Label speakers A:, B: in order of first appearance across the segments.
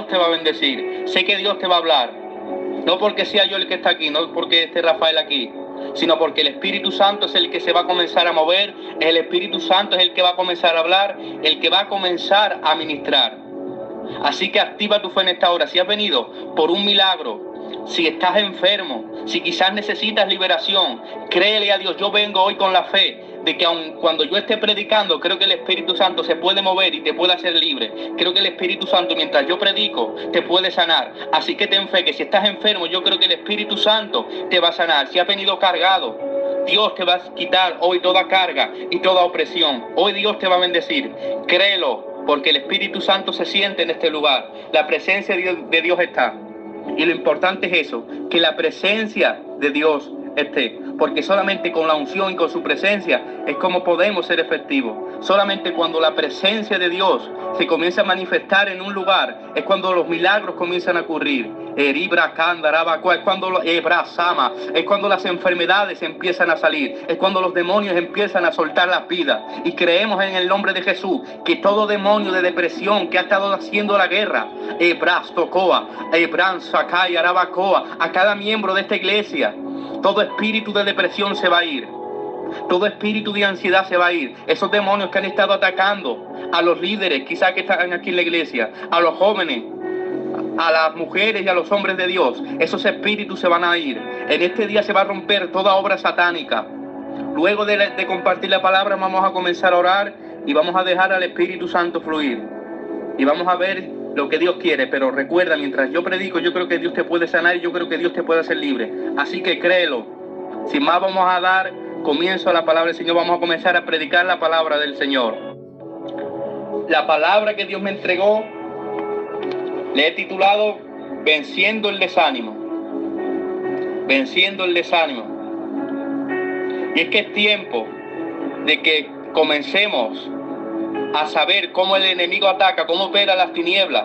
A: te va a bendecir, sé que Dios te va a hablar. No porque sea yo el que está aquí, no porque esté Rafael aquí, sino porque el Espíritu Santo es el que se va a comenzar a mover, el Espíritu Santo es el que va a comenzar a hablar, el que va a comenzar a ministrar. Así que activa tu fe en esta hora. Si has venido por un milagro, si estás enfermo, si quizás necesitas liberación, créele a Dios. Yo vengo hoy con la fe de que aun cuando yo esté predicando, creo que el Espíritu Santo se puede mover y te puede hacer libre. Creo que el Espíritu Santo, mientras yo predico, te puede sanar. Así que ten fe que si estás enfermo, yo creo que el Espíritu Santo te va a sanar. Si has venido cargado, Dios te va a quitar hoy toda carga y toda opresión. Hoy Dios te va a bendecir. Créelo, porque el Espíritu Santo se siente en este lugar. La presencia de Dios está. Y lo importante es eso, que la presencia de Dios esté, porque solamente con la unción y con su presencia es como podemos ser efectivos. Solamente cuando la presencia de Dios se comienza a manifestar en un lugar es cuando los milagros comienzan a ocurrir. Es cuando las enfermedades empiezan a salir, es cuando los demonios empiezan a soltar las vidas. Y creemos en el nombre de Jesús que todo demonio de depresión que ha estado haciendo la guerra, a cada miembro de esta iglesia, todo espíritu de depresión se va a ir. Todo espíritu de ansiedad se va a ir. Esos demonios que han estado atacando a los líderes, quizás que están aquí en la iglesia, a los jóvenes, a las mujeres y a los hombres de Dios, esos espíritus se van a ir. En este día se va a romper toda obra satánica. Luego de compartir la palabra, vamos a comenzar a orar y vamos a dejar al Espíritu Santo fluir. Y vamos a ver lo que Dios quiere. Pero recuerda, mientras yo predico, yo creo que Dios te puede sanar y yo creo que Dios te puede hacer libre. Así que créelo. Sin más, vamos a dar comienzo a la palabra del Señor. Vamos a comenzar a predicar la palabra del Señor. La palabra que Dios me entregó le he titulado Venciendo el desánimo. Venciendo el desánimo. Y es que es tiempo de que comencemos a saber cómo el enemigo ataca, cómo opera las tinieblas,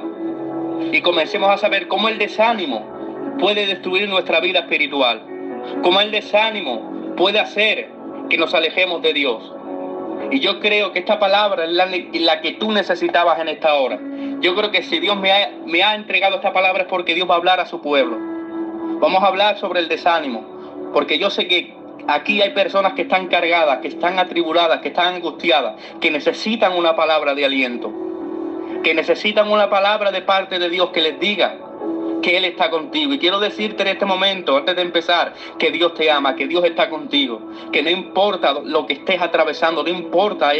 A: y comencemos a saber cómo el desánimo puede destruir nuestra vida espiritual, cómo el desánimo puede hacer que nos alejemos de Dios. Y yo creo que esta palabra es la que tú necesitabas en esta hora. Yo creo que si Dios me ha entregado esta palabra es porque Dios va a hablar a su pueblo. Vamos a hablar sobre el desánimo, porque yo sé que aquí hay personas que están cargadas, que están atribuladas, que están angustiadas, que necesitan una palabra de aliento, que necesitan una palabra de parte de Dios que les diga que Él está contigo. Y quiero decirte en este momento, antes de empezar, que Dios te ama, que Dios está contigo, que no importa lo que estés atravesando, no importa,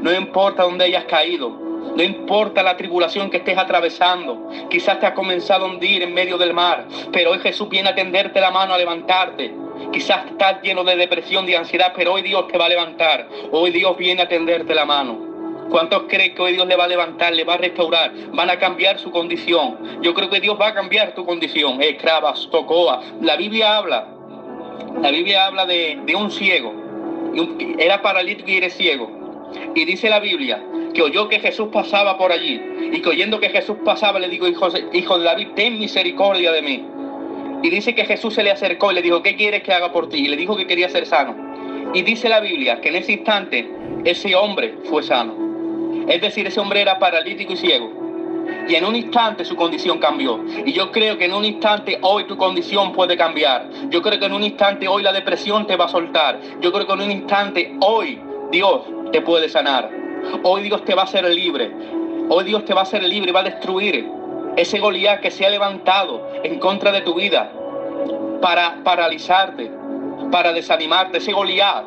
A: no importa dónde hayas caído, no importa la tribulación que estés atravesando. Quizás te has comenzado a hundir en medio del mar, pero hoy Jesús viene a tenderte la mano, a levantarte. Quizás estás lleno de depresión, de ansiedad, pero hoy Dios te va a levantar. Hoy Dios viene a tenderte la mano. ¿Cuántos creen que hoy Dios le va a levantar, le va a restaurar, van a cambiar su condición? Yo creo que Dios va a cambiar tu condición. La Biblia habla de un ciego. Era paralítico y era ciego. Y dice la Biblia que oyó que Jesús pasaba por allí, y que oyendo que Jesús pasaba le dijo: hijo de David, ten misericordia de mí. Y dice que Jesús se le acercó y le dijo: ¿qué quieres que haga por ti? Y le dijo que quería ser sano. Y dice la Biblia que en ese instante ese hombre fue sano. Es decir, ese hombre era paralítico y ciego, y en un instante su condición cambió. Y yo creo que en un instante hoy tu condición puede cambiar. Yo creo que en un instante hoy la depresión te va a soltar. Yo creo que en un instante hoy Dios te puede sanar. Hoy Dios te va a hacer libre. Hoy Dios te va a hacer libre y va a destruir ese Goliat que se ha levantado en contra de tu vida para paralizarte, para desanimarte. Ese Goliat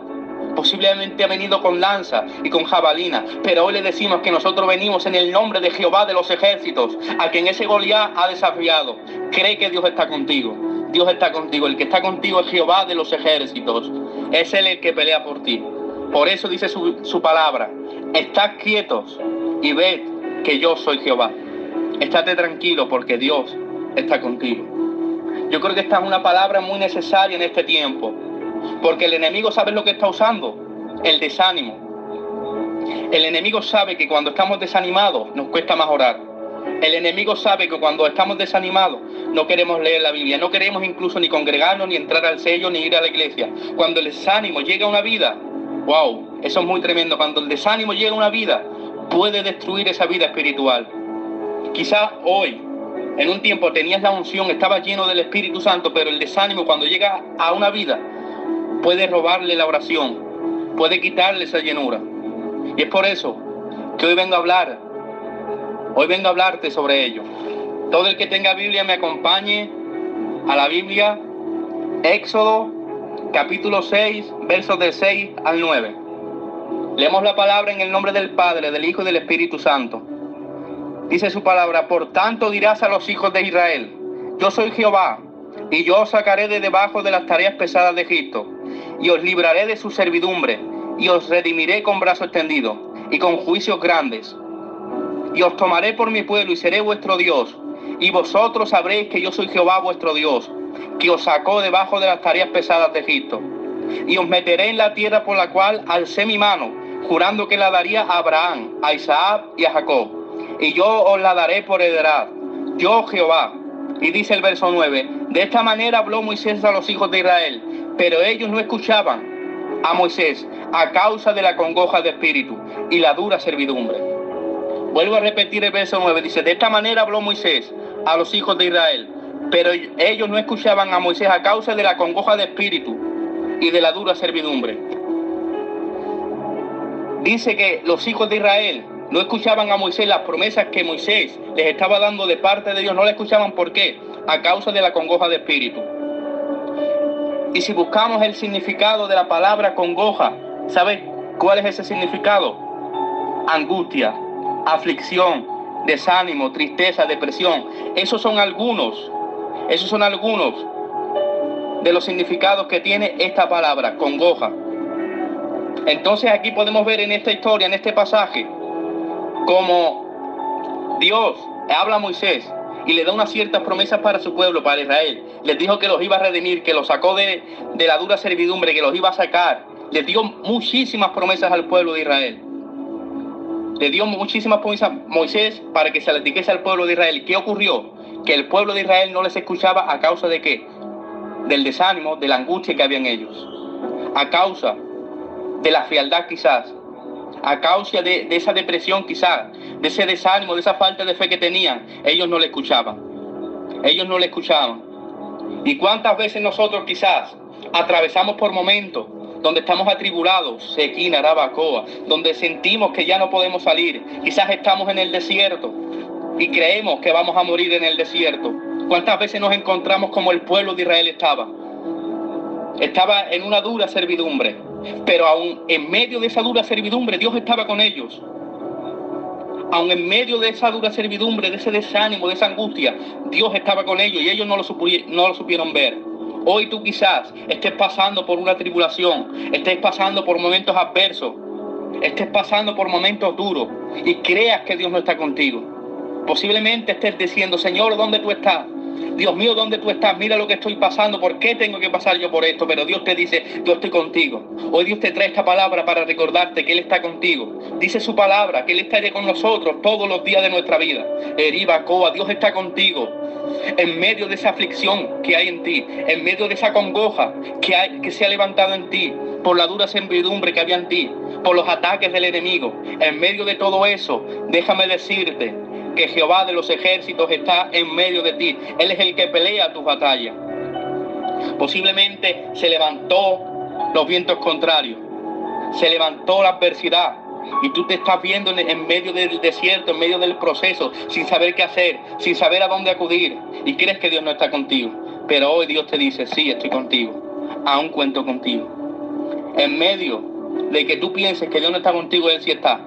A: posiblemente ha venido con lanza y con jabalina, pero hoy le decimos que nosotros venimos en el nombre de Jehová de los ejércitos, a quien ese Goliat ha desafiado. Cree que Dios está contigo. Dios está contigo. El que está contigo es Jehová de los ejércitos. Es Él el que pelea por ti. Por eso dice su palabra: estad quietos y ved que yo soy Jehová. Estate tranquilo porque Dios está contigo. Yo creo que esta es una palabra muy necesaria en este tiempo, porque el enemigo sabe lo que está usando: el desánimo. El enemigo sabe que cuando estamos desanimados nos cuesta más orar. El enemigo sabe que cuando estamos desanimados no queremos leer la Biblia, no queremos incluso ni congregarnos, ni entrar al sello, ni ir a la iglesia. Cuando el desánimo llega a una vida, wow, eso es muy tremendo. Cuando el desánimo llega a una vida, puede destruir esa vida espiritual. Quizás hoy, en un tiempo, tenías la unción, estabas lleno del Espíritu Santo, pero el desánimo cuando llega a una vida puede robarle la oración, puede quitarle esa llenura. Y es por eso que hoy vengo a hablarte sobre ello. Todo el que tenga Biblia me acompañe a la Biblia, Éxodo, capítulo 6, versos del 6 al 9. Leemos la palabra en el nombre del Padre, del Hijo y del Espíritu Santo. Dice su palabra: por tanto dirás a los hijos de Israel: yo soy Jehová, y yo os sacaré de debajo de las tareas pesadas de Egipto, y os libraré de su servidumbre, y os redimiré con brazo extendido, y con juicios grandes. Y os tomaré por mi pueblo, y seré vuestro Dios, y vosotros sabréis que yo soy Jehová vuestro Dios, que os sacó debajo de las tareas pesadas de Egipto. Y os meteré en la tierra por la cual alcé mi mano, jurando que la daría a Abraham, a Isaac y a Jacob. Y yo os la daré por heredad, yo Jehová. Y dice el verso 9: de esta manera habló Moisés a los hijos de Israel, pero ellos no escuchaban a Moisés a causa de la congoja de espíritu y la dura servidumbre. Vuelvo a repetir el verso 9, dice: de esta manera habló Moisés a los hijos de Israel, pero ellos no escuchaban a Moisés a causa de la congoja de espíritu y de la dura servidumbre. Dice que los hijos de Israel no escuchaban a Moisés, las promesas que Moisés les estaba dando de parte de Dios, no la escuchaban. ¿Por qué? A causa de la congoja de espíritu. Y si buscamos el significado de la palabra congoja, ¿sabes cuál es ese significado? Angustia, aflicción, desánimo, tristeza, depresión. Esos son algunos de los significados que tiene esta palabra, congoja. Entonces aquí podemos ver en esta historia, en este pasaje, como Dios habla a Moisés y le da unas ciertas promesas para su pueblo, para Israel. Les dijo que los iba a redimir, que los sacó de la dura servidumbre, que los iba a sacar. Les dio muchísimas promesas al pueblo de Israel. Le dio muchísimas promesas a Moisés para que se les dijese al pueblo de Israel. ¿Qué ocurrió? Que el pueblo de Israel no les escuchaba. ¿A causa de qué? Del desánimo, de la angustia que había en ellos. A causa de la frialdad quizás. A causa de esa depresión quizás. De ese desánimo, de esa falta de fe que tenían. Ellos no le escuchaban. Ellos no le escuchaban. ¿Y cuántas veces nosotros quizás atravesamos por momentos donde estamos atribulados, sequina, rabacoa, donde sentimos que ya no podemos salir? Quizás estamos en el desierto y creemos que vamos a morir en el desierto. ¿Cuántas veces nos encontramos como el pueblo de Israel estaba? Estaba en una dura servidumbre, pero aún en medio de esa dura servidumbre Dios estaba con ellos. Aún en medio de esa dura servidumbre, de ese desánimo, de esa angustia, Dios estaba con ellos y ellos no lo supieron ver. Hoy tú quizás estés pasando por una tribulación, estés pasando por momentos adversos, estés pasando por momentos duros y creas que Dios no está contigo. Posiblemente estés diciendo: Señor, ¿dónde tú estás? Dios mío, ¿dónde tú estás? Mira lo que estoy pasando, ¿por qué tengo que pasar yo por esto? Pero Dios te dice: yo estoy contigo. Hoy Dios te trae esta palabra para recordarte que Él está contigo. Dice su palabra que Él estará con nosotros todos los días de nuestra vida. Eribacoa, Dios está contigo. En medio de esa aflicción que hay en ti, en medio de esa congoja que se ha levantado en ti, por la dura servidumbre que había en ti, por los ataques del enemigo, en medio de todo eso, déjame decirte que Jehová de los ejércitos está en medio de ti. Él es el que pelea tus batallas. Posiblemente se levantó los vientos contrarios, se levantó la adversidad, y tú te estás viendo en medio del desierto, en medio del proceso, sin saber qué hacer, sin saber a dónde acudir, y crees que Dios no está contigo. Pero hoy Dios te dice: sí, estoy contigo, aún cuento contigo. En medio de que tú pienses que Dios no está contigo, Él sí está.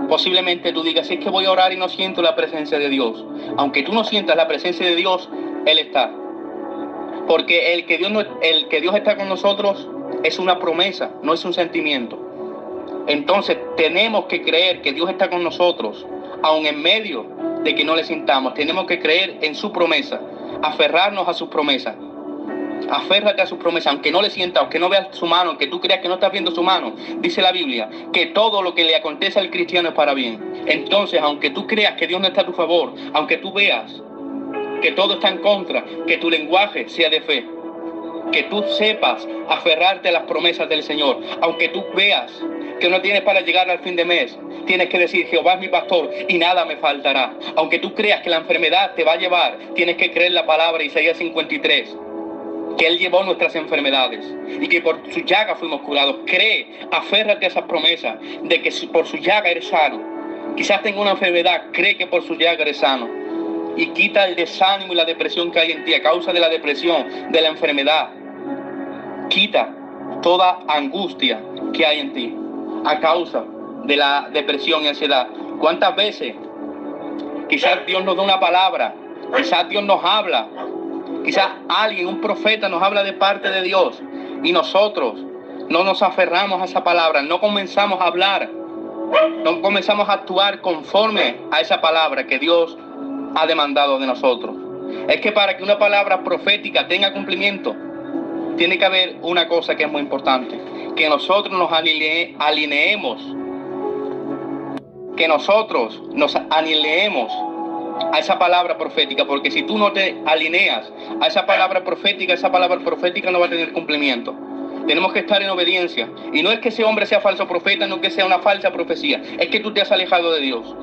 A: Posiblemente tú digas: si es que voy a orar y no siento la presencia de Dios. Aunque tú no sientas la presencia de Dios, Él está. Porque el que Dios está con nosotros es una promesa, no es un sentimiento. Entonces tenemos que creer que Dios está con nosotros, aun en medio de que no le sintamos. Tenemos que creer en su promesa, aferrarnos a sus promesas. Aférrate a su promesa, aunque no le sientas, aunque no veas su mano, aunque tú creas que no estás viendo su mano. Dice la Biblia que todo lo que le acontece al cristiano es para bien. Entonces, aunque tú creas que Dios no está a tu favor, aunque tú veas que todo está en contra, que tu lenguaje sea de fe, que tú sepas aferrarte a las promesas del Señor. Aunque tú veas que no tienes para llegar al fin de mes, tienes que decir: Jehová es mi pastor y nada me faltará. Aunque tú creas que la enfermedad te va a llevar, tienes que creer la palabra de Isaías 53, que Él llevó nuestras enfermedades y que por su llaga fuimos curados. Cree, aférrate a esas promesas de que por su llaga eres sano. Quizás tenga una enfermedad, cree que por su llaga eres sano. Y quita el desánimo y la depresión que hay en ti a causa de la depresión, de la enfermedad. Quita toda angustia que hay en ti a causa de la depresión y ansiedad. ¿Cuántas veces quizás Dios nos da una palabra, quizás Dios nos habla, quizás alguien, un profeta nos habla de parte de Dios y nosotros no nos aferramos a esa palabra, no comenzamos a hablar, no comenzamos a actuar conforme a esa palabra que Dios ha demandado de nosotros? Es que para que una palabra profética tenga cumplimiento, tiene que haber una cosa que es muy importante: que nosotros nos alineemos, que nosotros nos alineemos a esa palabra profética, porque si tú no te alineas a esa palabra profética no va a tener cumplimiento. Tenemos que estar en obediencia, y no es que ese hombre sea falso profeta, no es que sea una falsa profecía, es que tú te has alejado de Dios,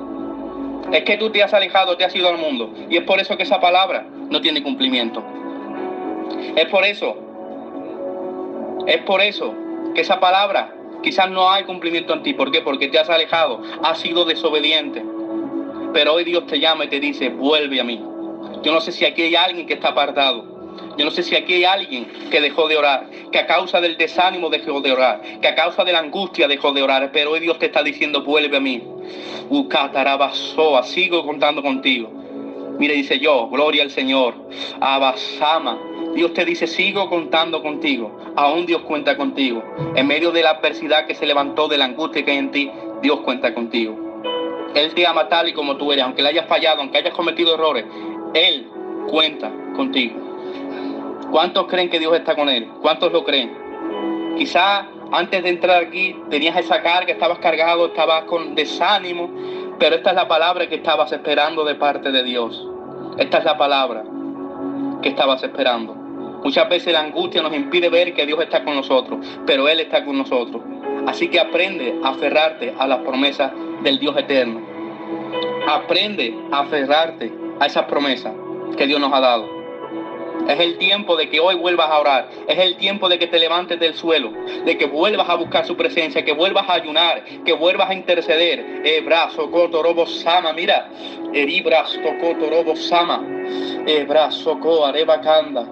A: es que tú te has alejado, te has ido al mundo, y es por eso que esa palabra no tiene cumplimiento. Es por eso que esa palabra quizás no hay cumplimiento en ti. ¿Por qué? Porque te has alejado, has sido desobediente. Pero hoy Dios te llama y te dice: vuelve a mí. Yo no sé si aquí hay alguien que está apartado. Yo no sé si aquí hay alguien que dejó de orar, que a causa del desánimo dejó de orar, que a causa de la angustia dejó de orar. Pero hoy Dios te está diciendo: vuelve a mí. Sigo contando contigo. Mire, dice yo, gloria al Señor. Abasama. Dios te dice: sigo contando contigo. Aún Dios cuenta contigo. En medio de la adversidad que se levantó, de la angustia que hay en ti, Dios cuenta contigo. Él te ama tal y como tú eres. Aunque le hayas fallado, aunque hayas cometido errores, Él cuenta contigo. ¿Cuántos creen que Dios está con él? ¿Cuántos lo creen? Quizá antes de entrar aquí tenías esa carga, estabas cargado, estabas con desánimo, pero esta es la palabra que estabas esperando de parte de Dios. Esta es la palabra que estabas esperando. Muchas veces la angustia nos impide ver que Dios está con nosotros, pero Él está con nosotros. Así que aprende a aferrarte a las promesas del Dios eterno. Aprende a aferrarte a esas promesas que Dios nos ha dado. Es el tiempo de que hoy vuelvas a orar. Es el tiempo de que te levantes del suelo, de que vuelvas a buscar su presencia, que vuelvas a ayunar, que vuelvas a interceder. Brazo Kotorobo Sama, mira. Eribras Kotorobo Sama. Brazo Ko Areba Kanda.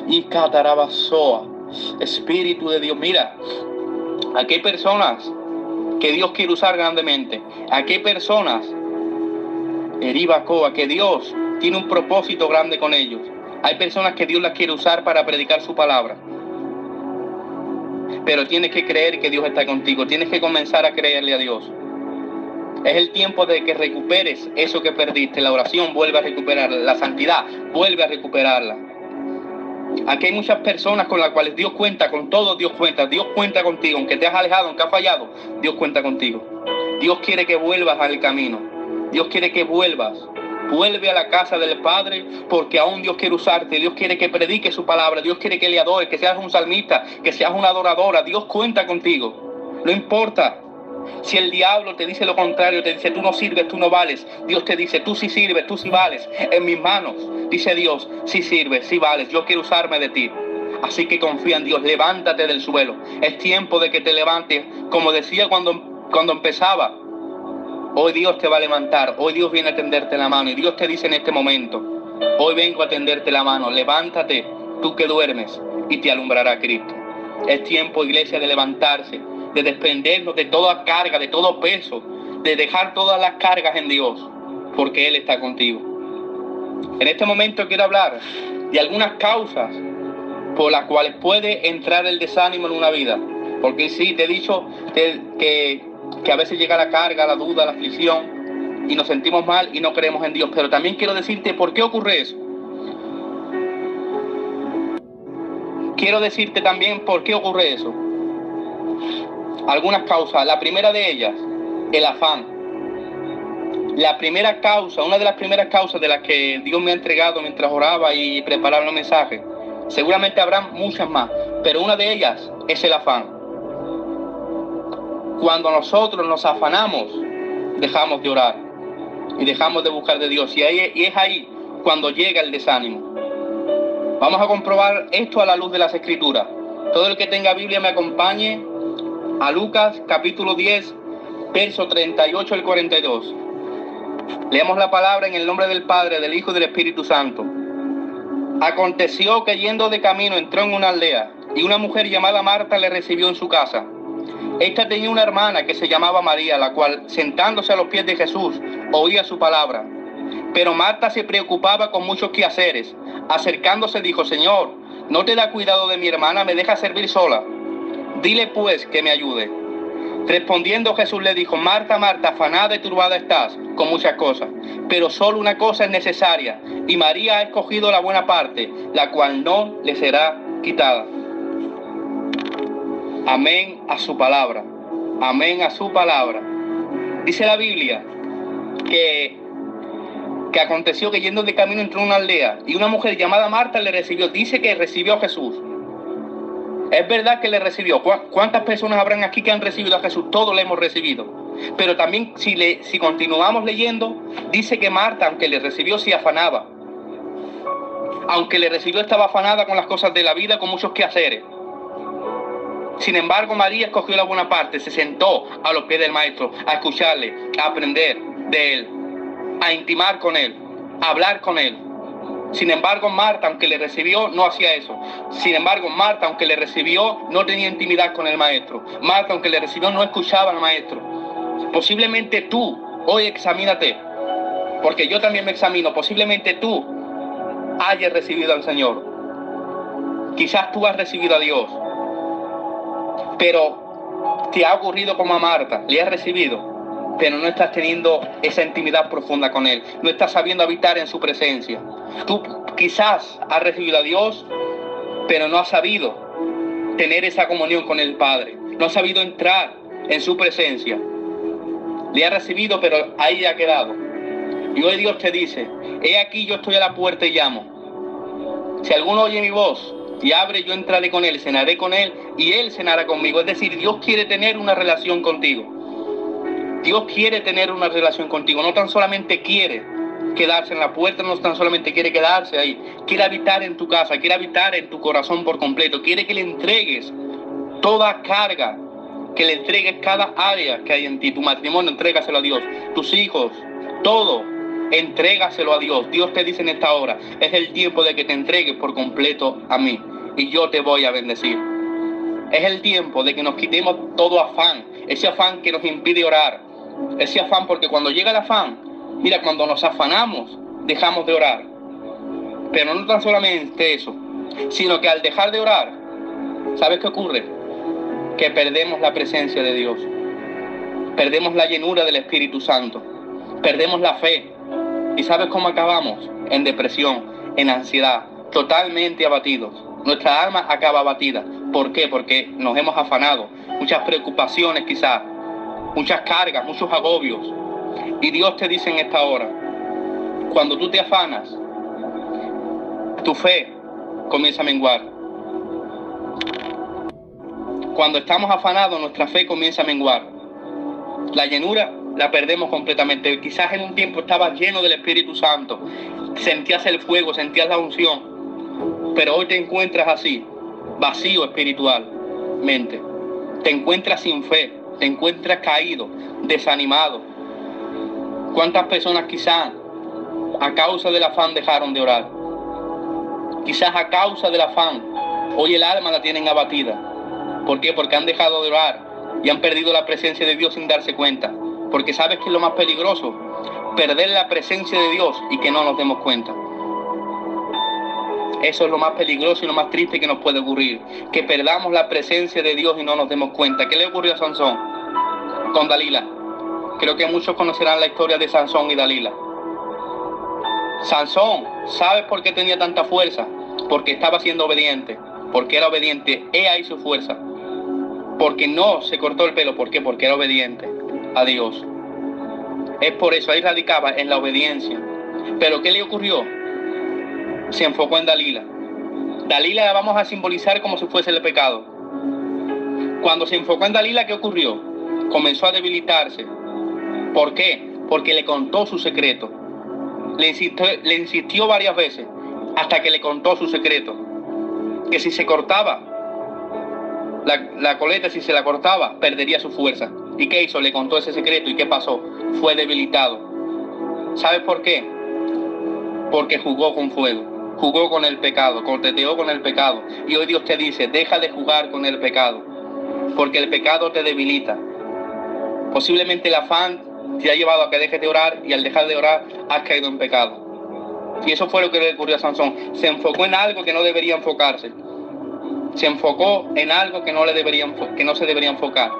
A: Y Catarabasoa. Espíritu de Dios, mira. Aquí hay personas que Dios quiere usar grandemente. Aquí hay personas, Eribacoa, que Dios tiene un propósito grande con ellos. Hay personas que Dios las quiere usar para predicar su palabra. Pero tienes que creer que Dios está contigo. Tienes que comenzar a creerle a Dios. Es el tiempo de que recuperes eso que perdiste. La oración vuelve a recuperarla. La santidad vuelve a recuperarla. Aquí hay muchas personas con las cuales Dios cuenta. Con todos Dios cuenta. Dios cuenta contigo. Aunque te has alejado, aunque has fallado, Dios cuenta contigo. Dios quiere que vuelvas al camino. Dios quiere que vuelvas. Vuelve a la casa del Padre, porque aún Dios quiere usarte. Dios quiere que predique su palabra. Dios quiere que le adores, que seas un salmista, que seas una adoradora. Dios cuenta contigo. No importa si el diablo te dice lo contrario, te dice: tú no sirves, tú no vales. Dios te dice: tú sí sirves, tú sí vales. En mis manos, dice Dios, sí sirves, sí vales. Yo quiero usarme de ti. Así que confía en Dios. Levántate del suelo. Es tiempo de que te levantes. Como decía cuando empezaba, hoy Dios te va a levantar. Hoy Dios viene a tenderte la mano. Y Dios te dice en este momento: hoy vengo a tenderte la mano. Levántate, tú que duermes, y te alumbrará Cristo. Es tiempo, iglesia, de levantarse, de desprendernos de toda carga, de todo peso, de dejar todas las cargas en Dios, porque Él está contigo. En este momento quiero hablar de algunas causas por las cuales puede entrar el desánimo en una vida. Porque sí, te he dicho que a veces llega la carga, la duda, la aflicción, y nos sentimos mal y no creemos en Dios. Pero también quiero decirte por qué ocurre eso. Quiero decirte también por qué ocurre eso. Algunas causas. La primera de ellas, el afán. La primera causa, una de las primeras causas de las que Dios me ha entregado mientras oraba y preparaba el mensaje, Seguramente habrá muchas más, pero una de ellas es el afán. Cuando nosotros nos afanamos, dejamos de orar y dejamos de buscar de Dios. Y es ahí cuando llega el desánimo. Vamos a comprobar esto a la luz de las Escrituras. Todo el que tenga Biblia me acompañe a Lucas capítulo 10, verso 38 al 42. Leemos la palabra en el nombre del Padre, del Hijo y del Espíritu Santo. Aconteció que yendo de camino entró en una aldea, y una mujer llamada Marta le recibió en su casa. Esta tenía una hermana que se llamaba María, la cual, sentándose a los pies de Jesús, oía su palabra. Pero Marta se preocupaba con muchos quehaceres. Acercándose dijo: Señor, ¿no te da cuidado de mi hermana? ¿Me deja servir sola? Dile pues que me ayude. Respondiendo Jesús le dijo: Marta, Marta, afanada y turbada estás con muchas cosas, pero solo una cosa es necesaria, y María ha escogido la buena parte, la cual no le será quitada. Amén a su palabra. Amén a su palabra. Dice la Biblia que aconteció que yendo de camino entró en una aldea, y una mujer llamada Marta le recibió. Dice que recibió a Jesús. Es verdad que le recibió. ¿Cuántas personas habrán aquí que han recibido a Jesús? Todos le hemos recibido. Pero también si continuamos leyendo, dice que Marta, aunque le recibió, se afanaba. Aunque le recibió, estaba afanada con las cosas de la vida, con muchos quehaceres. Sin embargo, María escogió la buena parte, se sentó a los pies del Maestro, a escucharle, a aprender de él, a intimar con él, a hablar con él. Sin embargo, Marta, aunque le recibió, no hacía eso. Sin embargo, Marta, aunque le recibió, no tenía intimidad con el Maestro. Marta, aunque le recibió, no escuchaba al Maestro. Posiblemente tú, hoy examínate, porque yo también me examino. Posiblemente tú hayas recibido al Señor. Quizás tú has recibido a Dios, pero te ha ocurrido como a Marta, le has recibido, pero no estás teniendo esa intimidad profunda con Él. No estás sabiendo habitar en su presencia. Tú quizás has recibido a Dios, pero no has sabido tener esa comunión con el Padre. No has sabido entrar en su presencia. Le has recibido, pero ahí ha quedado. Y hoy Dios te dice: he aquí, yo estoy a la puerta y llamo. Si alguno oye mi voz y abre, yo entraré con él, cenaré con él y él cenará conmigo. Es decir, Dios quiere tener una relación contigo. Dios quiere tener una relación contigo. No tan solamente quiere quedarse en la puerta, no tan solamente quiere quedarse ahí. Quiere habitar en tu casa, quiere habitar en tu corazón por completo. Quiere que le entregues toda carga, que le entregues cada área que hay en ti. Tu matrimonio, entrégaselo a Dios. Tus hijos, todo, entrégaselo a Dios. Dios te dice en esta hora: es el tiempo de que te entregues por completo a mí, y yo te voy a bendecir. Es el tiempo de que nos quitemos todo afán, ese afán que nos impide orar, ese afán, porque cuando llega el afán, mira, cuando nos afanamos, dejamos de orar. Pero no tan solamente eso, sino que al dejar de orar, ¿sabes qué ocurre? Que perdemos la presencia de Dios, perdemos la llenura del Espíritu Santo, perdemos la fe. ¿Y sabes cómo acabamos? En depresión, en ansiedad, totalmente abatidos. Nuestra alma acaba abatida. ¿Por qué? Porque nos hemos afanado. Muchas preocupaciones quizás, muchas cargas, muchos agobios. Y Dios te dice en esta hora: cuando tú te afanas, tu fe comienza a menguar. Cuando estamos afanados, nuestra fe comienza a menguar. La llenura la perdemos completamente. Quizás en un tiempo estabas lleno del Espíritu Santo, sentías el fuego, sentías la unción, pero hoy te encuentras así, vacío espiritualmente. Te encuentras sin fe, te encuentras caído, desanimado. ¿Cuántas personas quizás a causa del afán dejaron de orar? Quizás a causa del afán, hoy el alma la tienen abatida. ¿Por qué? Porque han dejado de orar y han perdido la presencia de Dios sin darse cuenta. Porque ¿sabes qué es lo más peligroso? Perder la presencia de Dios y que no nos demos cuenta. Eso es lo más peligroso y lo más triste que nos puede ocurrir. Que perdamos la presencia de Dios y no nos demos cuenta. ¿Qué le ocurrió a Sansón con Dalila? Creo que muchos conocerán la historia de Sansón y Dalila. Sansón, ¿sabes por qué tenía tanta fuerza? Porque estaba siendo obediente. Porque era obediente. He ahí su fuerza. Porque no se cortó el pelo. ¿Por qué? Porque era obediente a Dios. Es por eso, ahí radicaba en la obediencia. Pero ¿qué le ocurrió? Se enfocó en Dalila. Dalila la vamos a simbolizar como si fuese el pecado. Cuando se enfocó en Dalila, ¿qué ocurrió? Comenzó a debilitarse. ¿Por qué? Porque le contó su secreto. Le insistió varias veces hasta que le contó su secreto. Que si se cortaba la coleta, si se la cortaba, perdería su fuerza. ¿Y qué hizo? Le contó ese secreto. ¿Y qué pasó? Fue debilitado. ¿Sabes por qué? Porque jugó con fuego, jugó con el pecado, corteteó con el pecado. Y hoy Dios te dice, deja de jugar con el pecado, porque el pecado te debilita. Posiblemente el afán te ha llevado a que dejes de orar, y al dejar de orar has caído en pecado. Y eso fue lo que le ocurrió a Sansón. Se enfocó en algo que no debería enfocarse. Se enfocó en algo que no se debería enfocar.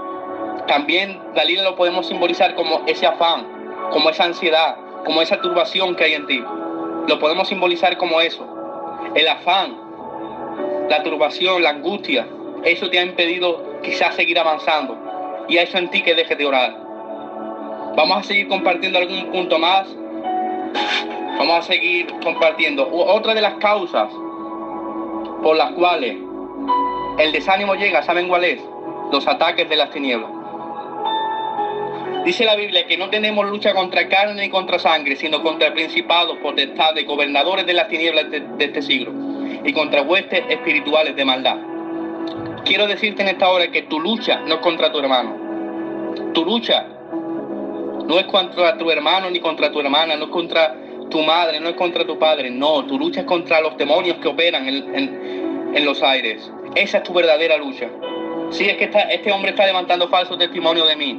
A: También Dalila lo podemos simbolizar como ese afán, como esa ansiedad, como esa turbación que hay en ti. Lo podemos simbolizar como eso. El afán, la turbación, la angustia, eso te ha impedido quizás seguir avanzando. Y eso en ti que dejes de orar. Vamos a seguir compartiendo algún punto más. Vamos a seguir compartiendo. Otra de las causas por las cuales el desánimo llega, ¿saben cuál es? Los ataques de las tinieblas. Dice la Biblia que no tenemos lucha contra carne ni contra sangre, sino contra principados, potestades, gobernadores de las tinieblas de este siglo y contra huestes espirituales de maldad. Quiero decirte en esta hora que tu lucha no es contra tu hermano. Tu lucha no es contra tu hermano ni contra tu hermana, no es contra tu madre, no es contra tu padre. No, tu lucha es contra los demonios que operan en los aires. Esa es tu verdadera lucha. Sí, es que este hombre está levantando falso testimonio de mí.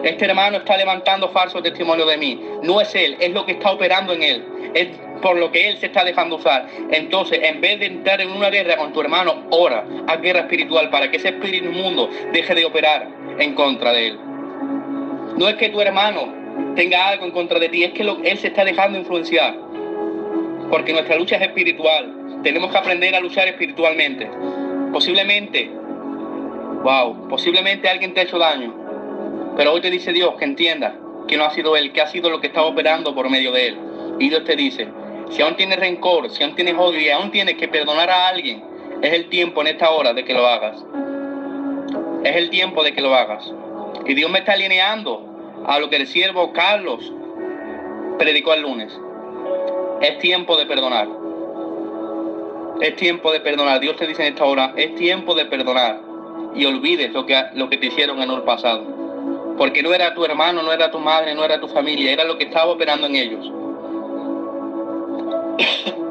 A: Este hermano está levantando falso testimonio de mí. No es él, es lo que está operando en él. Es por lo que él se está dejando usar. Entonces, en vez de entrar en una guerra con tu hermano, ora, haz guerra espiritual para que ese espíritu inmundo deje de operar en contra de él. No es que tu hermano tenga algo en contra de ti, es que él se está dejando influenciar. Porque nuestra lucha es espiritual. Tenemos que aprender a luchar espiritualmente. Posiblemente alguien te ha hecho daño. Pero hoy te dice Dios que entienda que no ha sido él, que ha sido lo que está operando por medio de él. Y Dios te dice, si aún tienes rencor, si aún tienes odio y aún tienes que perdonar a alguien, es el tiempo en esta hora de que lo hagas. Es el tiempo de que lo hagas. Y Dios me está alineando a lo que el siervo Carlos predicó el lunes. Es tiempo de perdonar. Es tiempo de perdonar. Dios te dice en esta hora, es tiempo de perdonar. Y olvides lo que te hicieron en el pasado. Porque no era tu hermano, no era tu madre, no era tu familia, era lo que estaba operando en ellos.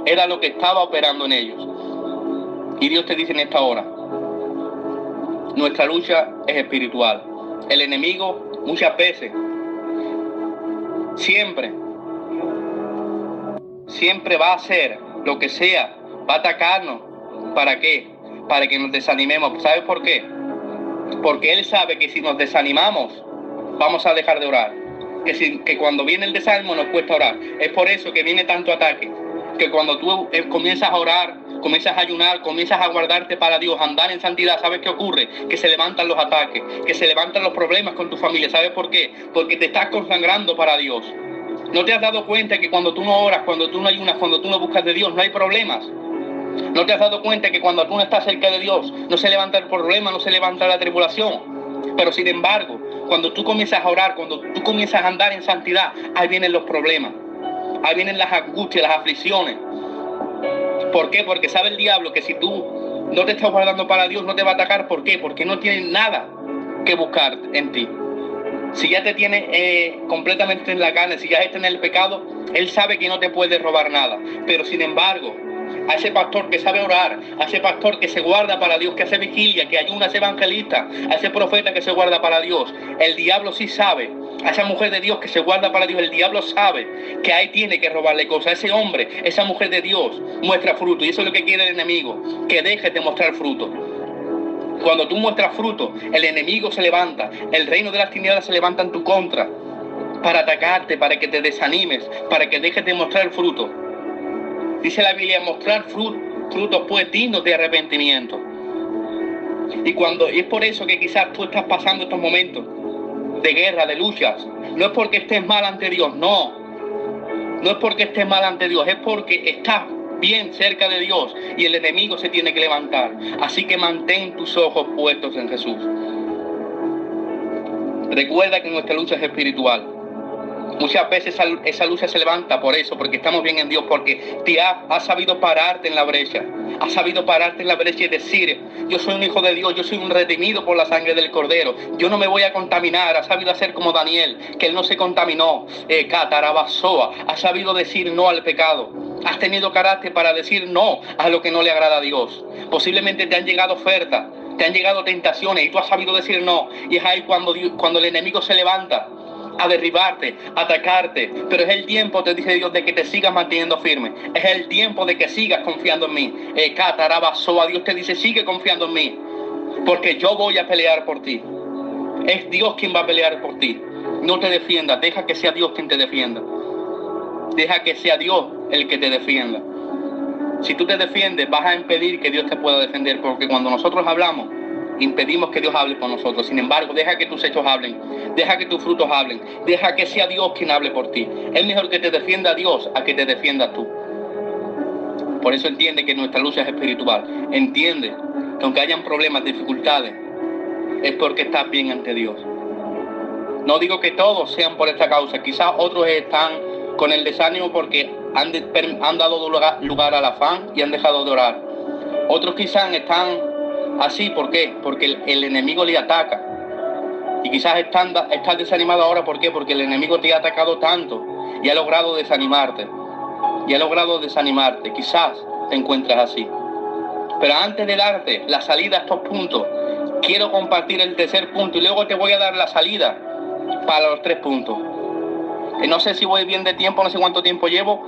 A: Era lo que estaba operando en ellos. Y Dios te dice en esta hora, nuestra lucha es espiritual. El enemigo muchas veces, siempre va a hacer lo que sea, va a atacarnos. ¿Para qué? Para que nos desanimemos. ¿Sabes por qué? Porque él sabe que si nos desanimamos, vamos a dejar de orar. Que cuando viene el desánimo nos cuesta orar. Es por eso que viene tanto ataque. Que cuando tú comienzas a orar, comienzas a ayunar, comienzas a guardarte para Dios, a andar en santidad, ¿sabes qué ocurre? Que se levantan los ataques, que se levantan los problemas con tu familia. ¿Sabes por qué? Porque te estás consagrando para Dios. ¿No te has dado cuenta que cuando tú no oras, cuando tú no ayunas, cuando tú no buscas de Dios, no hay problemas? ¿No te has dado cuenta que cuando tú no estás cerca de Dios, no se levanta el problema, no se levanta la tribulación? Pero sin embargo, cuando tú comienzas a orar, cuando tú comienzas a andar en santidad, ahí vienen los problemas, ahí vienen las angustias, las aflicciones. ¿Por qué? Porque sabe el diablo que si tú no te estás guardando para Dios, no te va a atacar. ¿Por qué? Porque no tiene nada que buscar en ti. Si ya te tiene completamente en la carne, si ya estás en el pecado, él sabe que no te puede robar nada. Pero sin embargo, a ese pastor que sabe orar, a ese pastor que se guarda para Dios, que hace vigilia, que ayuna, a ese evangelista, a ese profeta que se guarda para Dios, el diablo sí sabe. A esa mujer de Dios que se guarda para Dios, el diablo sabe que ahí tiene que robarle cosas. A ese hombre, esa mujer de Dios muestra fruto. Y eso es lo que quiere el enemigo, que dejes de mostrar fruto. Cuando tú muestras fruto, el enemigo se levanta, el reino de las tinieblas se levanta en tu contra para atacarte, para que te desanimes, para que dejes de mostrar fruto. Dice la Biblia, mostrar frutos pues dignos de arrepentimiento. Y es por eso que quizás tú estás pasando estos momentos de guerra, de luchas. No es porque estés mal ante Dios, no. No es porque estés mal ante Dios, es porque estás bien cerca de Dios y el enemigo se tiene que levantar. Así que mantén tus ojos puestos en Jesús. Recuerda que nuestra lucha es espiritual. Muchas veces esa lucha se levanta por eso, porque estamos bien en Dios, porque te has sabido pararte en la brecha. Has sabido pararte en la brecha y decir: yo soy un hijo de Dios, yo soy un redimido por la sangre del Cordero, yo no me voy a contaminar. Has sabido hacer como Daniel, que él no se contaminó. Catarabasoa. Has sabido decir no al pecado. Has tenido carácter para decir no a lo que no le agrada a Dios. Posiblemente te han llegado ofertas, te han llegado tentaciones y tú has sabido decir no. Y es ahí cuando el enemigo se levanta a derribarte, a atacarte. Pero es el tiempo, te dice Dios, de que te sigas manteniendo firme. Es el tiempo de que sigas confiando en mí. Catarabasoa. Dios te dice: sigue confiando en mí, porque yo voy a pelear por ti. Es Dios quien va a pelear por ti. No te defiendas, deja que sea Dios quien te defienda. Deja que sea Dios el que te defienda. Si tú te defiendes, vas a impedir que Dios te pueda defender, porque cuando nosotros hablamos, impedimos que Dios hable por nosotros. Sin embargo, deja que tus hechos hablen, deja que tus frutos hablen, deja que sea Dios quien hable por ti. Es mejor que te defienda Dios a que te defiendas tú. Por eso entiende que nuestra lucha es espiritual. Entiende que aunque hayan problemas, dificultades, es porque estás bien ante Dios. No digo que todos sean por esta causa. Quizás otros están con el desánimo porque han dado lugar al afán y han dejado de orar. Otros quizás están así, ¿por qué? Porque el enemigo le ataca. Y quizás estás desanimado ahora, ¿por qué? Porque el enemigo te ha atacado tanto y ha logrado desanimarte. Quizás te encuentras así. Pero antes de darte la salida a estos puntos, quiero compartir el tercer punto y luego te voy a dar la salida para los 3 puntos. No sé si voy bien de tiempo, no sé cuánto tiempo llevo,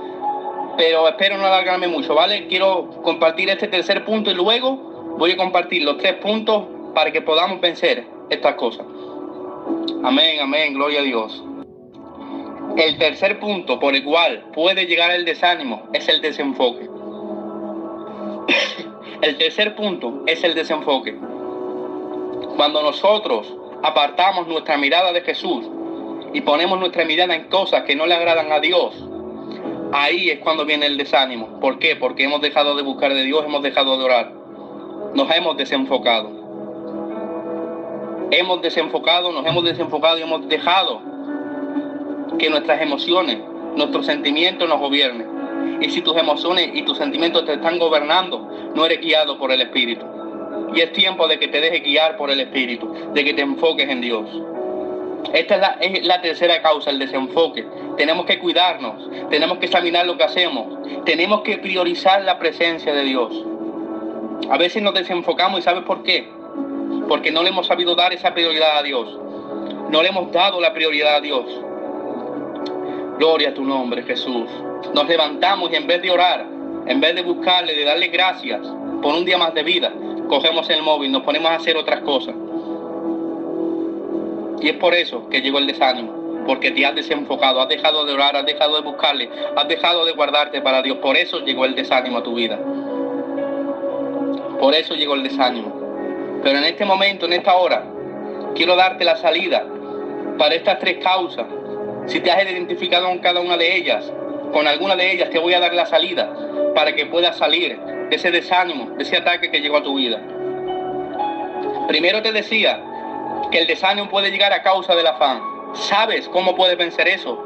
A: pero espero no alargarme mucho, ¿vale? Quiero compartir este tercer punto y luego voy a compartir los 3 puntos para que podamos vencer estas cosas. Amén, amén, gloria a Dios. El tercer punto por el cual puede llegar el desánimo es el desenfoque. El tercer punto es el desenfoque. Cuando nosotros apartamos nuestra mirada de Jesús y ponemos nuestra mirada en cosas que no le agradan a Dios, ahí es cuando viene el desánimo. ¿Por qué? Porque hemos dejado de buscar de Dios, hemos dejado de orar. Nos hemos desenfocado. Nos hemos desenfocado y hemos dejado que nuestras emociones, nuestros sentimientos nos gobiernen. Y si tus emociones y tus sentimientos te están gobernando, no eres guiado por el Espíritu. Y es tiempo de que te dejes guiar por el Espíritu, de que te enfoques en Dios. Esta es la tercera causa, el desenfoque. Tenemos que cuidarnos, tenemos que examinar lo que hacemos, tenemos que priorizar la presencia de Dios. A veces nos desenfocamos, ¿y sabes por qué? Porque no le hemos sabido dar esa prioridad a Dios. No le hemos dado la prioridad a Dios. Gloria a tu nombre, Jesús. Nos levantamos y en vez de orar, en vez de buscarle, de darle gracias por un día más de vida, cogemos el móvil, nos ponemos a hacer otras cosas. Y es por eso que llegó el desánimo, porque te has desenfocado, has dejado de orar, has dejado de buscarle, has dejado de guardarte para Dios. Por eso llegó el desánimo a tu vida. Por eso llegó el desánimo. Pero en este momento, en esta hora, quiero darte la salida para estas 3 causas. Si te has identificado con cada una de ellas, con alguna de ellas, te voy a dar la salida para que puedas salir de ese desánimo, de ese ataque que llegó a tu vida. Primero te decía que el desánimo puede llegar a causa del afán. ¿Sabes cómo puedes vencer eso?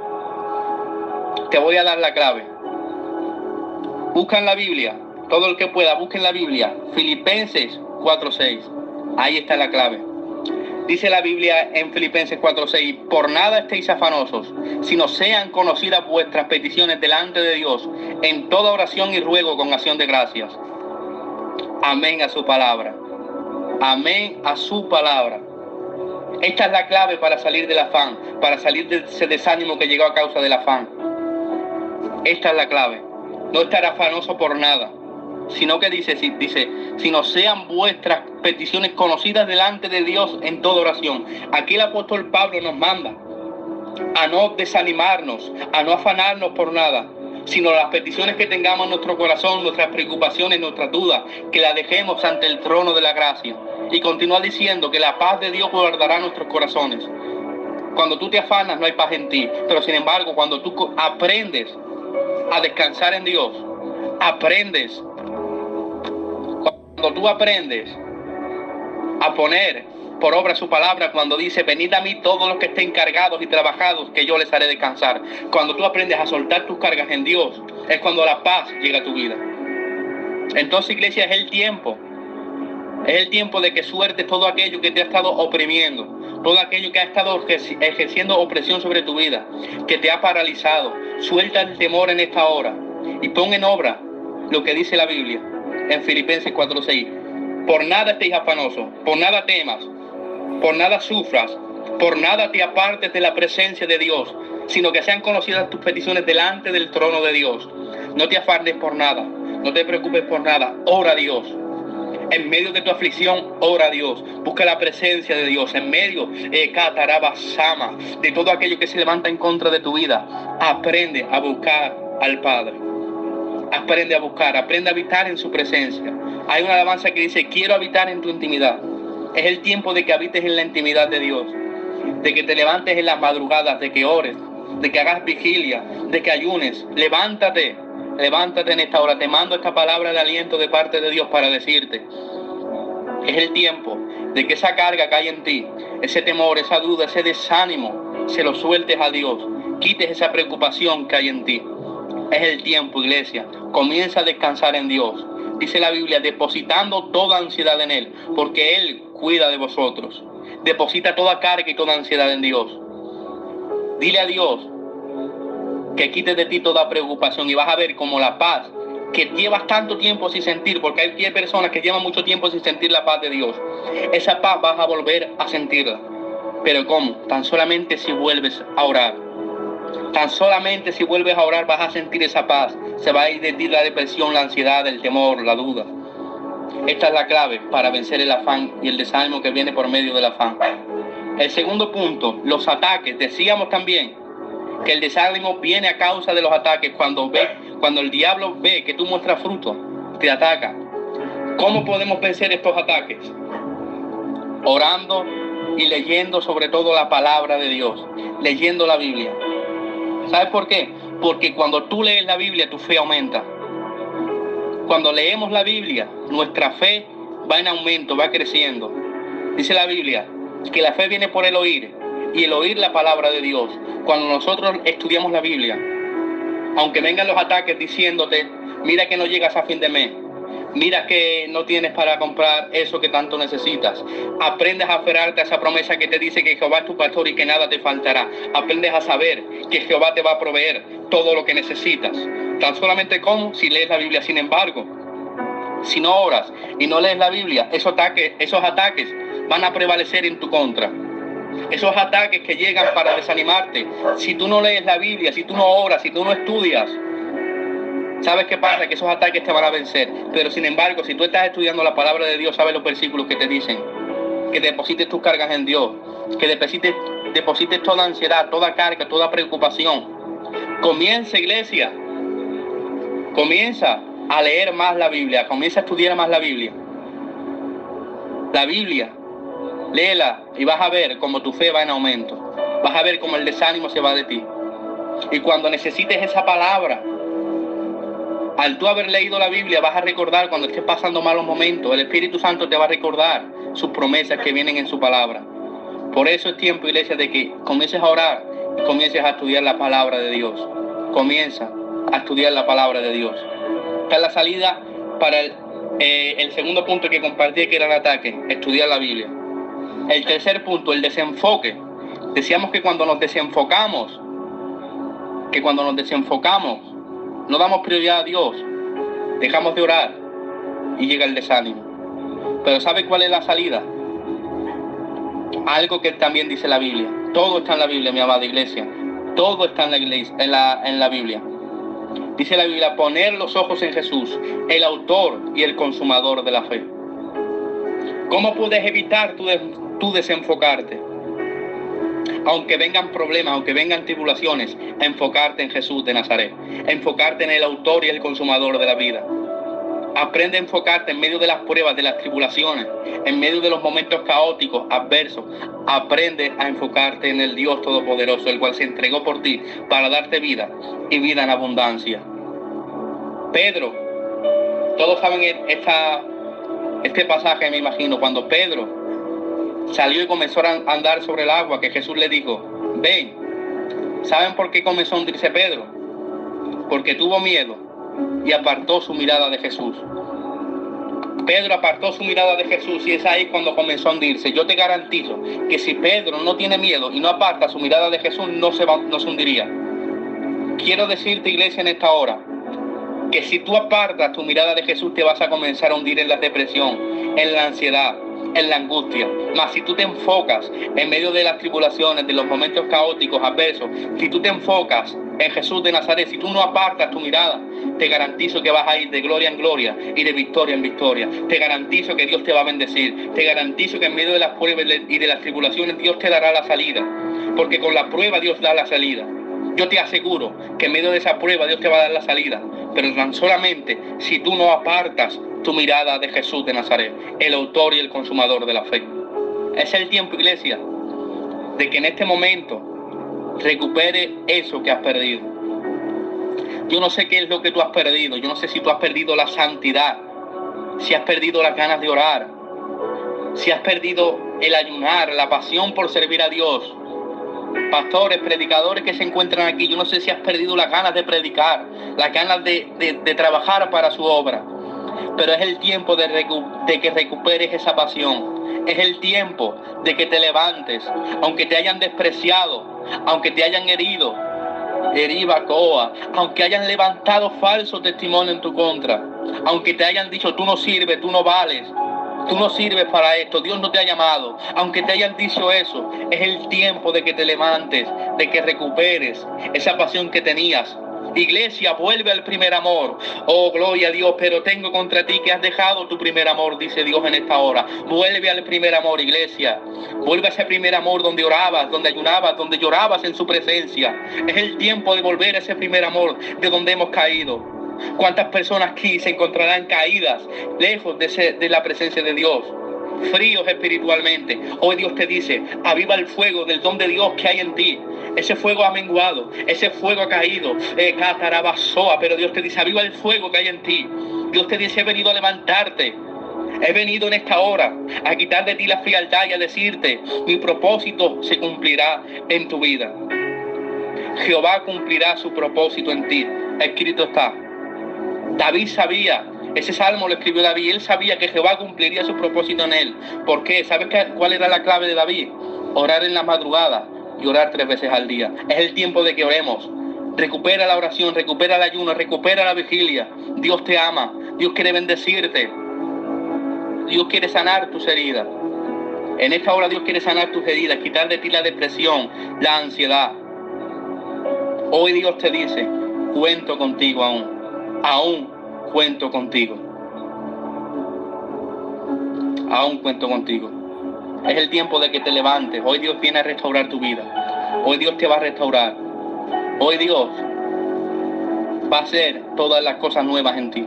A: Te voy a dar la clave. Busca en la Biblia, todo el que pueda, busca en la Biblia, Filipenses 4:6. Ahí está la clave. Dice la Biblia en Filipenses 4:6: por nada estéis afanosos, sino sean conocidas vuestras peticiones delante de Dios, en toda oración y ruego con acción de gracias. Amén a su palabra. Amén a su palabra. Esta es la clave para salir del afán, para salir de ese desánimo que llegó a causa del afán. Esta es la clave. No estar afanoso por nada, sino que dice, sino sean vuestras peticiones conocidas delante de Dios en toda oración. Aquí el apóstol Pablo nos manda a no desanimarnos, a no afanarnos por nada, sino las peticiones que tengamos en nuestro corazón, nuestras preocupaciones, nuestras dudas, que las dejemos ante el trono de la gracia. Y continúa diciendo que la paz de Dios guardará nuestros corazones. Cuando tú te afanas no hay paz en ti, pero sin embargo cuando tú aprendes a descansar en Dios, aprendes, cuando tú aprendes a poner por obra su palabra, cuando dice, venid a mí todos los que estén cargados y trabajados, que yo les haré descansar. Cuando tú aprendes a soltar tus cargas en Dios, es cuando la paz llega a tu vida. Entonces, iglesia, es el tiempo de que sueltes todo aquello que te ha estado oprimiendo, todo aquello que ha estado ejerciendo opresión sobre tu vida, que te ha paralizado. Suelta el temor en esta hora y pon en obra lo que dice la Biblia en Filipenses 4:6. Por nada estéis afanosos, por nada temas, por nada sufras, por nada te apartes de la presencia de Dios, sino que sean conocidas tus peticiones delante del trono de Dios. No te afanes por nada, no te preocupes por nada, ora a Dios. En medio de tu aflicción, ora a Dios. Busca la presencia de Dios. En medio, Katarabasama, de todo aquello que se levanta en contra de tu vida, aprende a buscar al Padre. Aprende a buscar, aprende a habitar en su presencia. Hay una alabanza que dice, quiero habitar en tu intimidad. Es el tiempo de que habites en la intimidad de Dios, de que te levantes en las madrugadas, de que ores, de que hagas vigilia, de que ayunes. Levántate en esta hora. Te mando esta palabra de aliento de parte de Dios para decirte, es el tiempo de que esa carga que hay en ti, ese temor, esa duda, ese desánimo, se lo sueltes a Dios. Quites esa preocupación que hay en ti. Es el tiempo, iglesia. Comienza a descansar en Dios. Dice la Biblia, depositando toda ansiedad en Él, porque Él cuida de vosotros. Deposita toda carga y toda ansiedad en Dios. Dile a Dios que quite de ti toda preocupación y vas a ver como la paz que llevas tanto tiempo sin sentir, porque hay personas que llevan mucho tiempo sin sentir la paz de Dios. Esa paz vas a volver a sentirla. ¿Pero cómo? Tan solamente si vuelves a orar. Tan solamente si vuelves a orar vas a sentir esa paz. Se va a ir de ti la depresión, la ansiedad, el temor, la duda. Esta es la clave para vencer el afán y el desánimo que viene por medio del afán. El segundo punto, los ataques. Decíamos también que el desánimo viene a causa de los ataques. Cuando el diablo ve que tú muestras fruto, te ataca. ¿Cómo podemos vencer estos ataques? Orando y leyendo sobre todo la palabra de Dios, leyendo la Biblia. ¿Sabes por qué? Porque cuando tú lees la Biblia, tu fe aumenta. Cuando leemos la Biblia, nuestra fe va en aumento, va creciendo. Dice la Biblia que la fe viene por el oír, y el oír la palabra de Dios. Cuando nosotros estudiamos la Biblia, aunque vengan los ataques diciéndote, mira que no llegas a fin de mes, mira que no tienes para comprar eso que tanto necesitas, aprendes a aferrarte a esa promesa que te dice que Jehová es tu pastor y que nada te faltará. Aprendes a saber que Jehová te va a proveer todo lo que necesitas. Tan solamente como si lees la Biblia. Sin embargo, si no oras y no lees la Biblia, esos ataques van a prevalecer en tu contra. Esos ataques que llegan para desanimarte, si tú no lees la Biblia, si tú no oras, si tú no estudias, ¿sabes qué pasa? Que esos ataques te van a vencer. Pero sin embargo, si tú estás estudiando la palabra de Dios, sabes los versículos que te dicen que deposites tus cargas en Dios, que deposites toda ansiedad, toda carga, toda preocupación. Comienza, iglesia, comienza a leer más la Biblia, comienza a estudiar más la Biblia. La Biblia, léela y vas a ver cómo tu fe va en aumento. Vas a ver cómo el desánimo se va de ti. Y cuando necesites esa palabra, al tú haber leído la Biblia, vas a recordar cuando estés pasando malos momentos. El Espíritu Santo te va a recordar sus promesas que vienen en su palabra. Por eso es tiempo, iglesia, de que comiences a orar y comiences a estudiar la palabra de Dios. Comienza a estudiar la palabra de Dios. Esta es la salida para el segundo punto que compartí, que era el ataque, estudiar la Biblia. El tercer punto, el desenfoque. Decíamos que cuando nos desenfocamos, no damos prioridad a Dios, dejamos de orar y llega el desánimo. Pero ¿sabe cuál es la salida? Algo que también dice la Biblia. Todo está en la Biblia, mi amada iglesia. Todo está en la iglesia, en la Biblia. Dice la Biblia, poner los ojos en Jesús, el autor y el consumador de la fe. ¿Cómo puedes evitar tú desenfocarte? Aunque vengan problemas, aunque vengan tribulaciones, enfocarte en Jesús de Nazaret. Enfocarte en el autor y el consumador de la vida. Aprende a enfocarte en medio de las pruebas, de las tribulaciones, en medio de los momentos caóticos, adversos. Aprende a enfocarte en el Dios Todopoderoso, el cual se entregó por ti para darte vida y vida en abundancia. Pedro Todos saben este pasaje, me imagino, cuando Pedro salió y comenzó a andar sobre el agua, que Jesús le dijo, ven. ¿Saben por qué comenzó a hundirse Pedro? Porque tuvo miedo y apartó su mirada de Jesús. Pedro apartó su mirada de Jesús y es ahí cuando comenzó a hundirse. Yo te garantizo que si Pedro no tiene miedo y no aparta su mirada de Jesús, no se hundiría. Quiero decirte, iglesia, en esta hora, que si tú apartas tu mirada de Jesús, te vas a comenzar a hundir en la depresión, en la ansiedad, en la angustia. Mas si tú te enfocas en medio de las tribulaciones, de los momentos caóticos, adversos, si tú te enfocas en Jesús de Nazaret, si tú no apartas tu mirada, te garantizo que vas a ir de gloria en gloria y de victoria en victoria. Te garantizo que Dios te va a bendecir. Te garantizo que en medio de las pruebas y de las tribulaciones, Dios te dará la salida. Porque con la prueba Dios da la salida. Yo te aseguro que en medio de esa prueba Dios te va a dar la salida. Pero tan solamente si tú no apartas tu mirada de Jesús de Nazaret, el autor y el consumador de la fe. Es el tiempo, iglesia, de que en este momento recupere eso que has perdido. Yo no sé qué es lo que tú has perdido. Yo no sé si tú has perdido la santidad, si has perdido las ganas de orar, si has perdido el ayunar, la pasión por servir a Dios. Pastores, predicadores que se encuentran aquí, yo no sé si has perdido las ganas de predicar, las ganas de trabajar para su obra. Pero es el tiempo de que recuperes esa pasión. Es el tiempo de que te levantes, aunque te hayan despreciado, aunque te hayan herido, aunque hayan levantado falso testimonio en tu contra, aunque te hayan dicho tú no sirves, tú no vales, tú no sirves para esto, Dios no te ha llamado. Aunque te hayan dicho eso, es el tiempo de que te levantes, de que recuperes esa pasión que tenías. Iglesia, vuelve al primer amor. Oh, gloria a Dios, pero tengo contra ti que has dejado tu primer amor, dice Dios en esta hora. Vuelve al primer amor, iglesia. Vuelve a ese primer amor donde orabas, donde ayunabas, donde llorabas en su presencia. Es el tiempo de volver a ese primer amor de donde hemos caído. ¿Cuántas personas aquí se encontrarán caídas, lejos de la presencia de Dios? Fríos espiritualmente. Hoy Dios te dice, aviva el fuego del don de Dios que hay en ti. Ese fuego ha menguado, ese fuego ha caído, pero Dios te dice, aviva el fuego que hay en ti. Dios te dice, he venido a levantarte. He venido en esta hora a quitar de ti la frialdad y a decirte, mi propósito se cumplirá en tu vida. Jehová cumplirá su propósito en ti. Escrito está. David sabía, ese salmo lo escribió David, él sabía que Jehová cumpliría su propósito en él. ¿Por qué? ¿Sabes cuál era la clave de David? Orar en la madrugada y orar 3 veces al día. Es el tiempo de que oremos. Recupera la oración, recupera el ayuno, recupera la vigilia. Dios te ama, Dios quiere bendecirte. Dios quiere sanar tus heridas. En esta hora Dios quiere sanar tus heridas, quitar de ti la depresión, la ansiedad. Hoy Dios te dice, cuento contigo aún cuento contigo. Aún cuento contigo. Es el tiempo de que te levantes. Hoy Dios viene a restaurar tu vida. Hoy Dios te va a restaurar. Hoy Dios va a hacer todas las cosas nuevas en ti.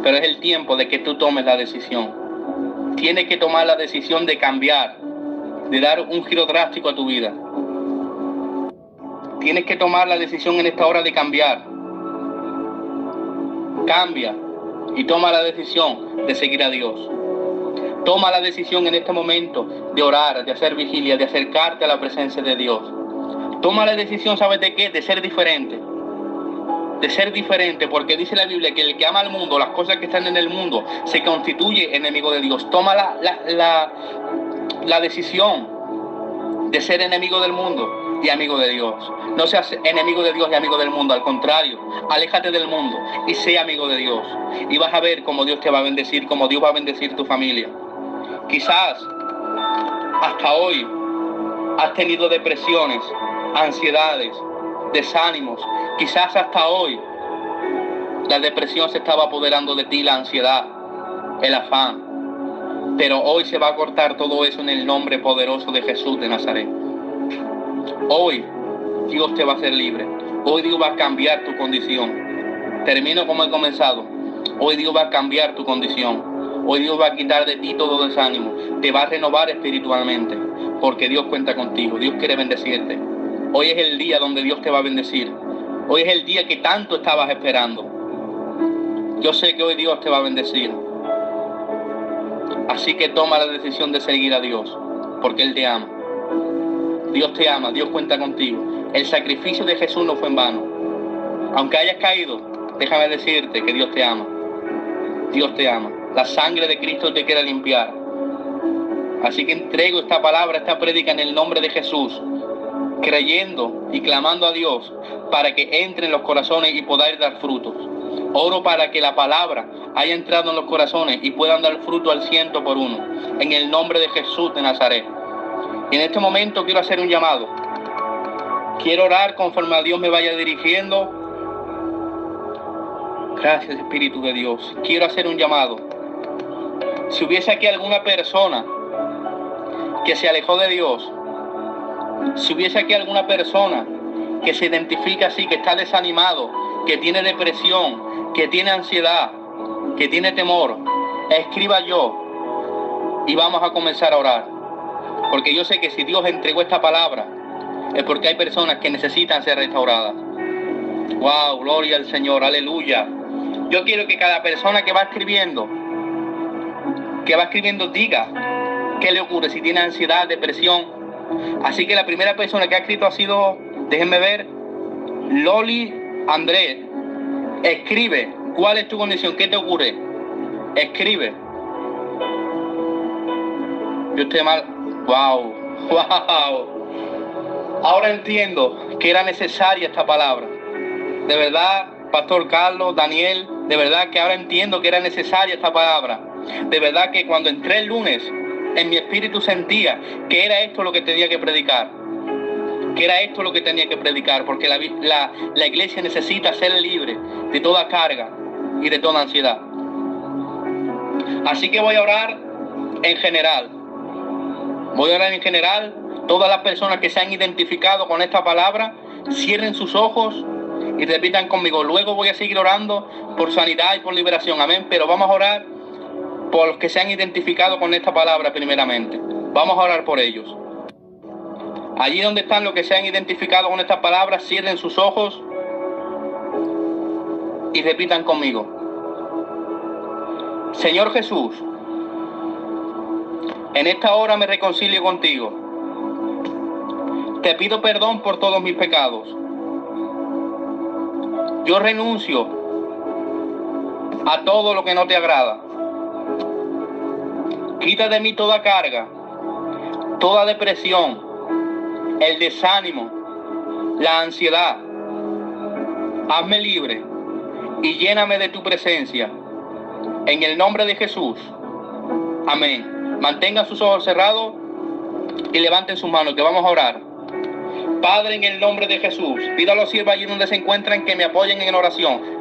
A: Pero es el tiempo de que tú tomes la decisión. Tienes que tomar la decisión de cambiar, de dar un giro drástico a tu vida. Tienes que tomar la decisión en esta hora de cambiar. Cambia y toma la decisión de seguir a Dios. Toma la decisión en este momento de orar, de hacer vigilia, de acercarte a la presencia de Dios. Toma la decisión, ¿sabes de qué? De ser diferente. De ser diferente, porque dice la Biblia que el que ama al mundo, las cosas que están en el mundo, se constituye enemigo de Dios. Toma la decisión de ser enemigo del mundo y amigo de Dios. No seas enemigo de Dios y amigo del mundo, al contrario, aléjate del mundo y sé amigo de Dios. Y vas a ver cómo Dios te va a bendecir, cómo Dios va a bendecir tu familia. Quizás hasta hoy has tenido depresiones, ansiedades, desánimos. Quizás hasta hoy la depresión se estaba apoderando de ti, la ansiedad, el afán. Pero hoy se va a cortar todo eso en el nombre poderoso de Jesús de Nazaret. Hoy Dios te va a hacer libre. Hoy Dios va a cambiar tu condición. Termino como he comenzado. Hoy Dios va a cambiar tu condición. Hoy Dios va a quitar de ti todo desánimo. Te va a renovar espiritualmente. Porque Dios cuenta contigo. Dios quiere bendecirte. Hoy es el día donde Dios te va a bendecir. Hoy es el día que tanto estabas esperando. Yo sé que hoy Dios te va a bendecir. Así que toma la decisión de seguir a Dios, porque Él te ama. Dios te ama, Dios cuenta contigo. El sacrificio de Jesús no fue en vano. Aunque hayas caído, déjame decirte que Dios te ama. Dios te ama. La sangre de Cristo te quiere limpiar. Así que entrego esta palabra, esta prédica en el nombre de Jesús, creyendo y clamando a Dios para que entre en los corazones y podáis dar frutos. Oro para que la palabra haya entrado en los corazones y puedan dar fruto al 100 por uno. En el nombre de Jesús de Nazaret. Y en este momento quiero hacer un llamado. Quiero orar conforme a Dios me vaya dirigiendo. Gracias, Espíritu de Dios. Quiero hacer un llamado. Si hubiese aquí alguna persona que se alejó de Dios, si hubiese aquí alguna persona que se identifica así, que está desanimado, que tiene depresión, que tiene ansiedad, que tiene temor, escriba yo y vamos a comenzar a orar. Porque yo sé que si Dios entregó esta palabra es porque hay personas que necesitan ser restauradas. Wow, gloria al Señor, aleluya. Yo quiero que cada persona que va escribiendo diga qué le ocurre, si tiene ansiedad, depresión. Así que la primera persona que ha escrito ha sido, déjenme ver, Loli Andrés. Escribe, ¿cuál es tu condición? ¿Qué te ocurre? Escribe. Yo estoy mal. Wow. Ahora entiendo que era necesaria esta palabra. De verdad, Pastor Carlos, Daniel, de verdad que ahora entiendo que era necesaria esta palabra. De verdad que cuando entré el lunes, en mi espíritu sentía que era esto lo que tenía que predicar. Porque la iglesia necesita ser libre de toda carga y de toda ansiedad. Así que voy a orar en general. Todas las personas que se han identificado con esta palabra, cierren sus ojos y repitan conmigo. Luego voy a seguir orando por sanidad y por liberación. Amén. Pero vamos a orar por los que se han identificado con esta palabra primeramente. Vamos a orar por ellos. Allí donde están los que se han identificado con estas palabras, cierren sus ojos y repitan conmigo. Señor Jesús, en esta hora me reconcilio contigo. Te pido perdón por todos mis pecados. Yo renuncio a todo lo que no te agrada. Quita de mí toda carga, toda depresión, el desánimo, la ansiedad. Hazme libre y lléname de tu presencia. En el nombre de Jesús. Amén. Mantengan sus ojos cerrados y levanten sus manos, que vamos a orar. Padre, en el nombre de Jesús, pido a los siervos allí donde se encuentran que me apoyen en oración.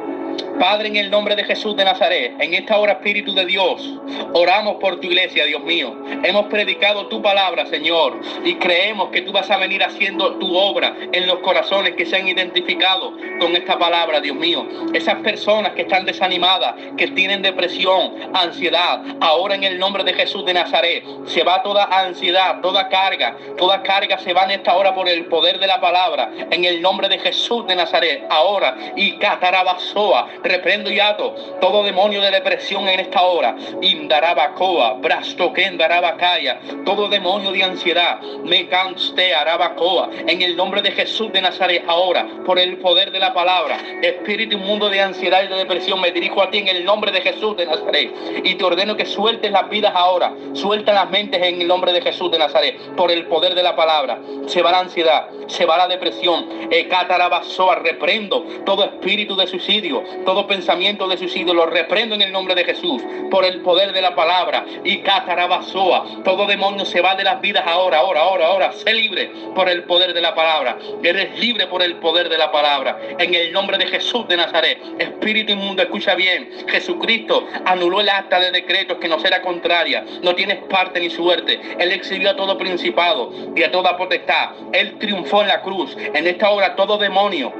A: Padre, en el nombre de Jesús de Nazaret, en esta hora, Espíritu de Dios, oramos por tu iglesia, Dios mío. Hemos predicado tu palabra, Señor, y creemos que tú vas a venir haciendo tu obra en los corazones que se han identificado con esta palabra, Dios mío. Esas personas que están desanimadas, que tienen depresión, ansiedad, ahora en el nombre de Jesús de Nazaret, se va toda ansiedad, toda carga se va en esta hora por el poder de la palabra, en el nombre de Jesús de Nazaret, ahora, y catarabasoa. Reprendo y ato todo demonio de depresión en esta hora. Indarabacoa, brastoquen darabacaya, todo demonio de ansiedad, me canste arabacoa, en el nombre de Jesús de Nazaret, ahora, por el poder de la palabra. Espíritu inmundo de ansiedad y de depresión, me dirijo a ti en el nombre de Jesús de Nazaret y te ordeno que sueltes las vidas ahora, suelta las mentes en el nombre de Jesús de Nazaret, por el poder de la palabra. Se va la ansiedad, se va la depresión. Catarabasoa, reprendo todo espíritu de suicidio, todo pensamiento de suicidio, lo reprendo en el nombre de Jesús, por el poder de la palabra. Y catarabasoa, todo demonio se va de las vidas ahora. Sé libre por el poder de la palabra. Eres libre por el poder de la palabra. En el nombre de Jesús de Nazaret. Espíritu inmundo, escucha bien. Jesucristo anuló el acta de decretos que nos era contraria. No tienes parte ni suerte. Él exhibió a todo principado y a toda potestad. Él triunfó en la cruz. En esta hora todo demonio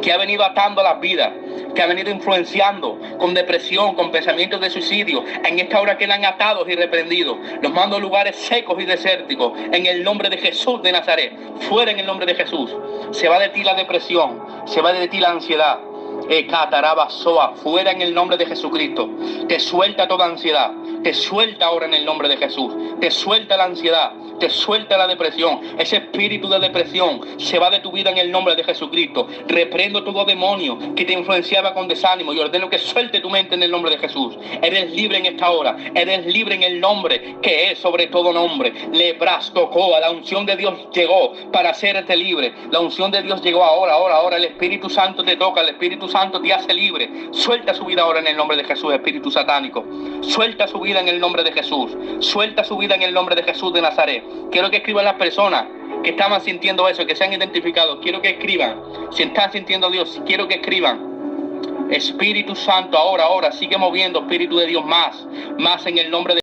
A: que ha venido atando las vidas, que ha venido influenciando con depresión, con pensamientos de suicidio, en esta hora quedan atados y reprendidos. Los mando a lugares secos y desérticos, en el nombre de Jesús de Nazaret. Fuera en el nombre de Jesús. Se va de ti la depresión, se va de ti la ansiedad, Catarabasoa, fuera en el nombre de Jesucristo. Te suelta toda ansiedad. Te suelta ahora en el nombre de Jesús. Te suelta la ansiedad. Te suelta la depresión. Ese espíritu de depresión se va de tu vida en el nombre de Jesucristo. Reprendo todo demonio que te influenciaba con desánimo y ordeno que suelte tu mente en el nombre de Jesús. Eres libre en esta hora. Eres libre en el nombre que es sobre todo nombre. Lebrastocoa, la unción de Dios llegó para hacerte libre. La unción de Dios llegó ahora. El Espíritu Santo te toca. El Espíritu Santo te hace libre. Suelta su vida ahora en el nombre de Jesús, espíritu satánico. Suelta su vida en el nombre de Jesús. Suelta su vida en el nombre de Jesús de Nazaret. Quiero que escriban las personas que estaban sintiendo eso, que se han identificado. Quiero que escriban. Si están sintiendo a Dios, quiero que escriban. Espíritu Santo, ahora, sigue moviendo, Espíritu de Dios, más en el nombre de